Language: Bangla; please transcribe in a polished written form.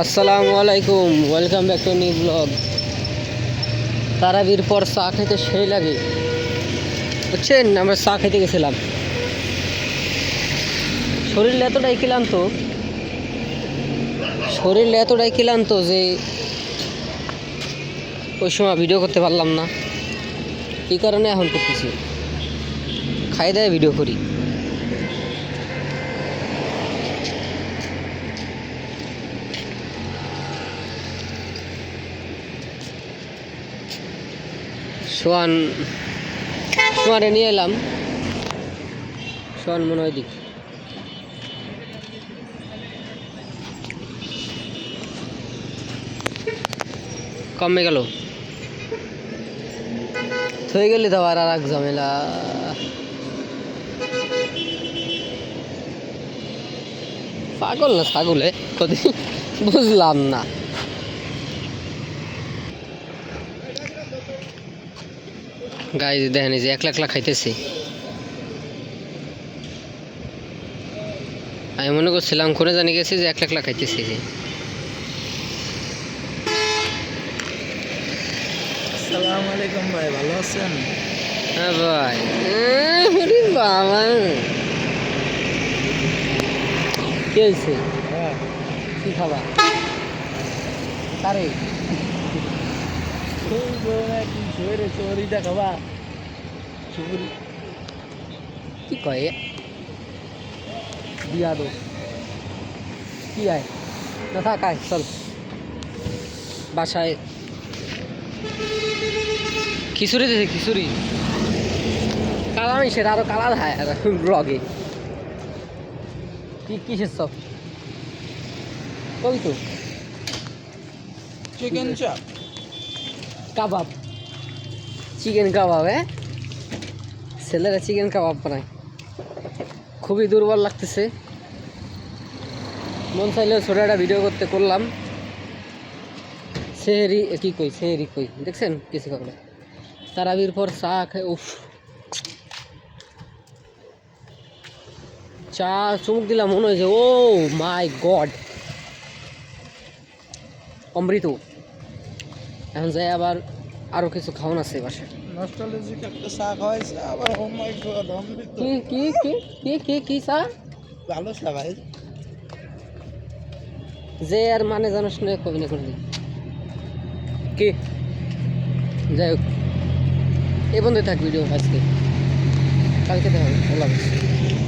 আসসালামু আলাইকুম, welcome back to new blog. তারাবির পর চা খেতে সেই লাগে, বুঝছেন। আমরা চা খেতে গেছিলাম, শরীর এতটাই ক্লান্ত যে ওই সময় ভিডিও করতে পারলাম না। এই কারণে এখন করতেছি, খাই দায় ভিডিও করি। সোয়ানে নিয়ে এলাম, সোয়ান মনে হয় দিক কমে গেল, হয়ে গেলে তো আর এক ঝামেলা। পাগল না ছাগলে কদি বুঝলাম না। গাই দেখেন যে একলা একলা খাইতেছি। আমি মনে করছিলাম কোনে জানি গেছি যে একলা একলা খাইতেছি। যে আসসালামু আলাইকুম ভাই, ভালো আছেন? হ্যাঁ ভাই। বাবা কি হয়েছে? কি খাবা? তারে খাবা? কি কয় দিয়া দো কি আয় না থাক, আয় চল বাসায়। খিচুড়ি দিয়েছে, খিচুড়ি কালা মিশের আরো কালা খায় ব্লগে। কি কিসের সব কবি তো চিকেন চাপ, কাবাব, চিকেন কাবাব। ছেলেরা চিকেন কাবাব বানায়, খুবই দুর্বল লাগতেছে। মন চাইলেও ছোটো একটা ভিডিও করলাম। সেহেরি কি কই, সেহেরি কই দেখছেন কিছু কাকলে তারাবির পর চা খায়। উফ, চা চুমুক দিলাম, মনে হয়েছে ও মাই গড, অমৃত। এখন যাই আবার আরো কিছু খাওয়ান আছে বাসায়। নস্টালজিক একটা চা খাওয়াইছে আবার। ও মাই গড, অমৃত। কি কি কি কি কি কি চা? ভালো চা ভাই, যে আর মানে জানাস না কবি না করে কি। যাই হোক, এই বন্ধু থাক ভিডিও আজকে, কালকে দেখা হবে। আল্লাহ হাফেজ।